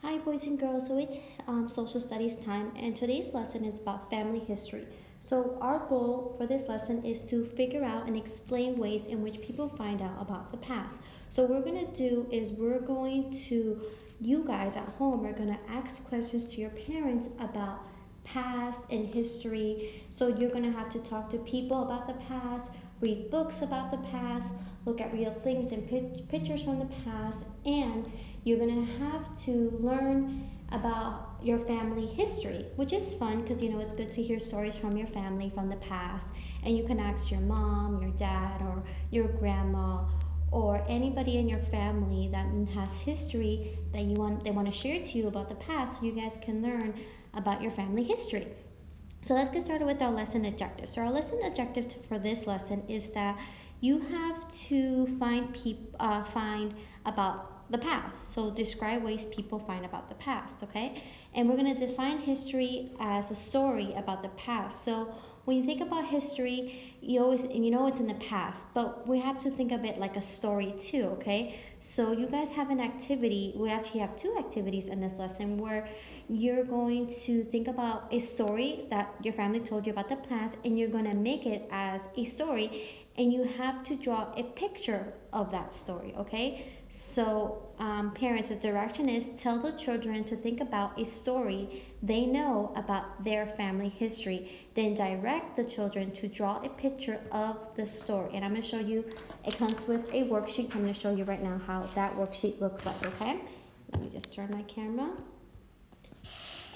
Hi, boys and girls. So it's social studies time, and today's lesson is about family history. So, our goal for this lesson is to figure out and explain ways in which people find out about the past. So, what we're going to do is you guys at home are going to ask questions to your parents about past and history. So, you're going to have to talk to people about the past, read books about the past, look at real things and pictures from the past, and you're gonna have to learn about your family history, which is fun because it's good to hear stories from your family from the past. And you can ask your mom, your dad, or your grandma, or anybody in your family that has history that they want to share to you about the past, so you guys can learn about your family history. So let's get started with our lesson objective. So our lesson objective for this lesson is that you have to find about the past. So describe ways people find about the past, okay? And we're going to define history as a story about the past. So when you think about history, you know it's in the past, but we have to think of it like a story too, okay? So you guys have an activity. We actually have two activities in this lesson where you're going to think about a story that your family told you about the past, and you're going to make it as a story, and you have to draw a picture of that story, okay? So parents, the direction is tell the children to think about a story they know about their family history, then direct the children to draw a picture of the story. And I'm going to show you, it comes with a worksheet, so I'm going to show you right now how that worksheet looks like, okay? Let me just turn my camera.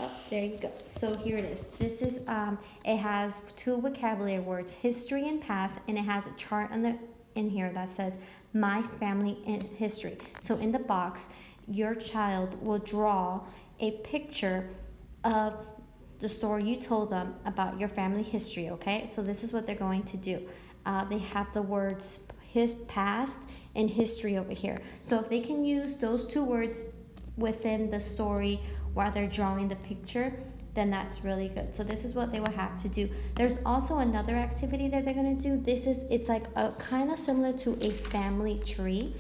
Oh, there you go. So here it is. This is it has two vocabulary words, history and past, and it has a chart in here that says my family in history. So in the box, your child will draw a picture of the story you told them about your family history, okay? So this is what they're going to do. They have the words his past and history over here. So if they can use those two words within the story while they're drawing the picture, then that's really good. So this is what they will have to do. There's also another activity that they're going to do. It's like a kind of similar to a family tree.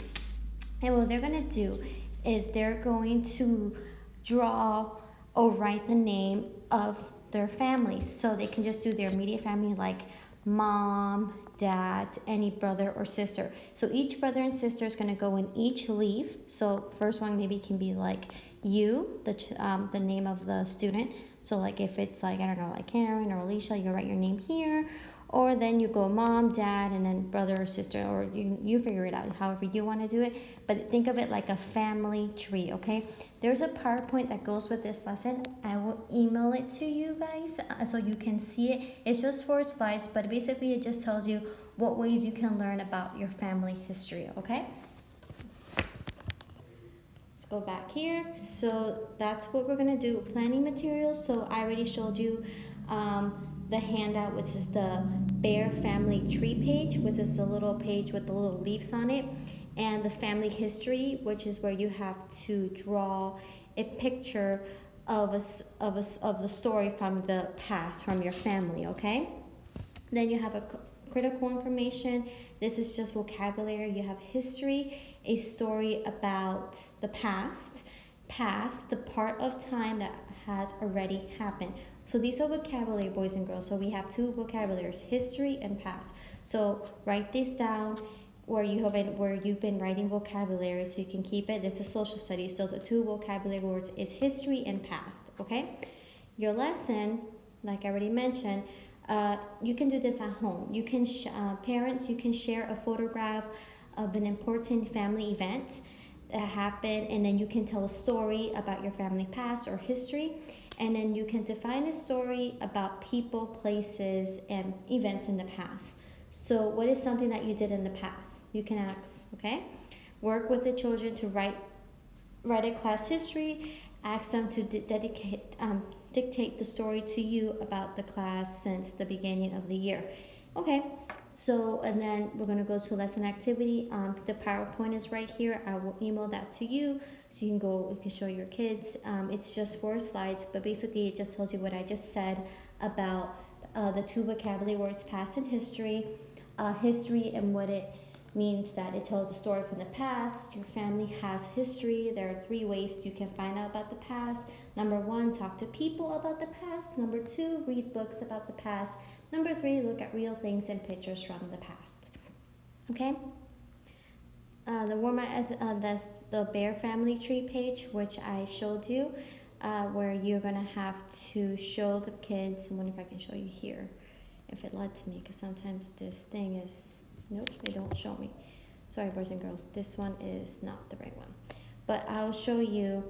And what they're going to do is they're going to draw or write the name of their family. So they can just do their immediate family, like mom, dad, any brother or sister. So each brother and sister is going to go in each leaf. So first one maybe can be like you, the name of the student. So like if it's like, I don't know, like Karen or Alicia, you write your name here. Or then you go mom, dad, and then brother or sister, or you figure it out however you want to do it. But think of it like a family tree, okay? There's a PowerPoint that goes with this lesson. I will email it to you guys so you can see it. It's just 4 slides, but basically it just tells you what ways you can learn about your family history, okay? Let's go back here. So that's what we're gonna do, planning materials. So I already showed you the handout, which is the Bear Family Tree page, which is the little page with the little leaves on it, and the family history, which is where you have to draw a picture of the story from the past, from your family, okay? Then you have a critical information. This is just vocabulary. You have history, a story about the past, the part of time that has already happened. So these are vocabulary, boys and girls. So we have two vocabularies, history and past. So write this down where you've been writing vocabulary so you can keep it. This is social studies. So the two vocabulary words is history and past, okay? Your lesson, like I already mentioned, you can do this at home. You can, parents, you can share a photograph of an important family event that happened, and then you can tell a story about your family past or history, and then you can define a story about people, places, and events in the past. So what is something that you did in the past? You can ask, okay? Work with the children to write a class history. Ask them to dictate the story to you about the class since the beginning of the year. Okay, so and then we're going to go to lesson activity. The PowerPoint is right here. I will email that to you so you can show your kids. It's just 4 slides, but basically it just tells you what I just said about the two vocabulary words, past and history, history and what it means that it tells a story from the past. Your family has history. There are 3 ways you can find out about the past. Number 1, talk to people about the past. Number 2, read books about the past. Number 3, look at real things and pictures from the past. Okay? The Warma, that's the Bear Family Tree page, which I showed you, where you're gonna have to show the kids. I wonder if I can show you here, if it lets me, because sometimes this thing is, nope, they don't show me. Sorry, boys and girls, this one is not the right one. But I'll show you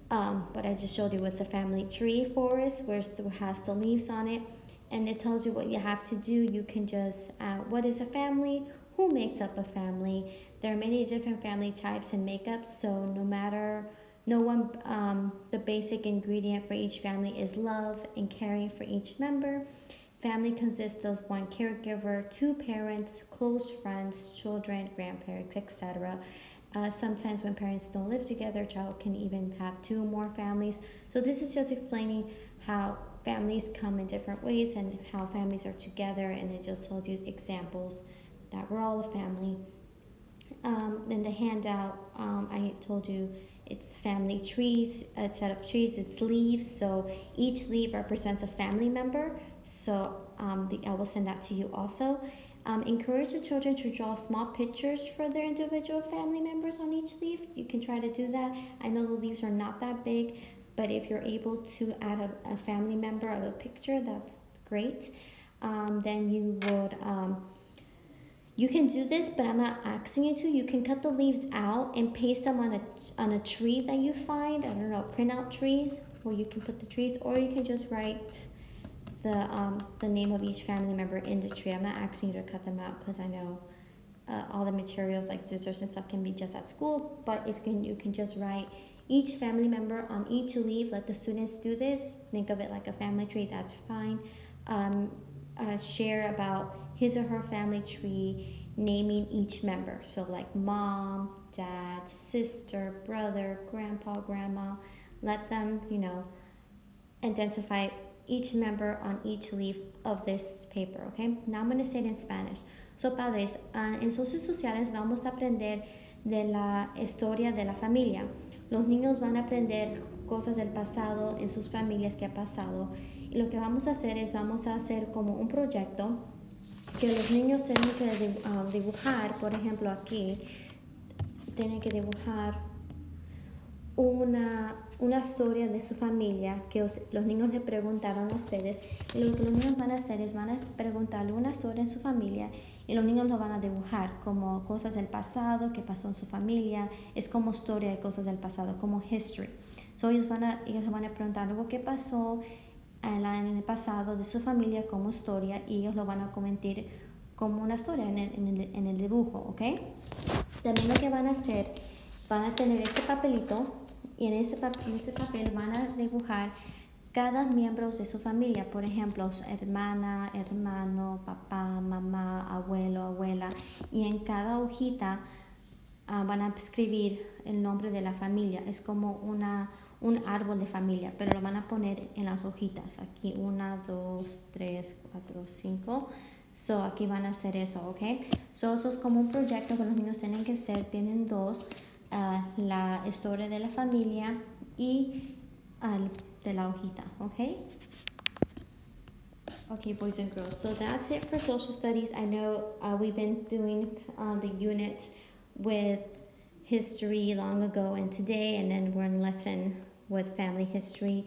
what I just showed you with the family tree forest, where it has the leaves on it, and it tells you what you have to do. You can just, what is a family? Who makes up a family? There are many different family types and makeups, so the basic ingredient for each family is love and caring for each member. Family consists of 1 caregiver, 2 parents, close friends, children, grandparents, etc. Sometimes when parents don't live together, a child can even have 2 or more families. So this is just explaining how families come in different ways and how families are together, and it just told you examples that we're all a family. In the handout, I told you it's family trees, a set of trees, it's leaves. So each leaf represents a family member. So I will send that to you also. Encourage the children to draw small pictures for their individual family members on each leaf. You can try to do that. I know the leaves are not that big, but if you're able to add a family member of a picture, that's great. Then you would... you can do this, but I'm not asking you to. You can cut the leaves out and paste them on a tree that you find. I don't know, printout tree where you can put the trees, or you can just write the name of each family member in the tree. I'm not asking you to cut them out because I know all the materials like scissors and stuff can be just at school. But if you can just write each family member on each leaf. Let the students do this. Think of it like a family tree. That's fine. Share about his or her family tree, naming each member. So like mom, dad, sister, brother, grandpa, grandma. Let them, identify each member on each leaf of this paper, okay? Now I'm going to say it in Spanish. So padres, en socios sociales vamos a aprender de la historia de la familia. Los niños van a aprender cosas del pasado en sus familias que ha pasado. Y lo que vamos a hacer es, vamos a hacer como un proyecto que los niños tienen que dibujar. Por ejemplo, aquí tienen que dibujar una historia de su familia que los niños le preguntaron a ustedes. Y lo que los niños van a hacer es, van a preguntarle una historia en su familia y los niños lo van a dibujar como cosas del pasado que pasó en su familia. Es como historia de cosas del pasado, como history. So ellos van a preguntar algo que pasó en el pasado de su familia como historia, y ellos lo van a comentar como una historia en el dibujo, ¿ok? También lo que van a hacer, van a tener este papelito, y en ese papel van a dibujar cada miembro de su familia. Por ejemplo, su hermana, hermano, papá, mamá, abuelo, abuela, y en cada hojita van a escribir el nombre de la familia. Es como un árbol de familia, pero lo van a poner en las hojitas. Aquí 1, 2, 3, 4, 5. So aquí van a hacer eso, ¿ok? So eso es como un proyecto que los niños tienen que hacer. Tienen 2, la historia de la familia y de la hojita, ¿ok? Okay, boys and girls, so that's it for social studies. I know we've been doing the unit with history long ago and today, and then we're in lesson with family history,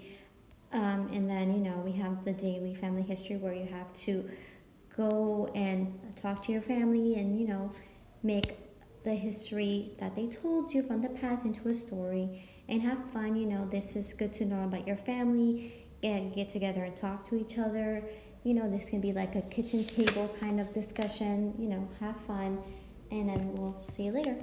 and then we have the daily family history where you have to go and talk to your family and make the history that they told you from the past into a story and have fun. This is good to know about your family and get together and talk to each other. This can be like a kitchen table kind of discussion. Have fun, and then we'll see you later.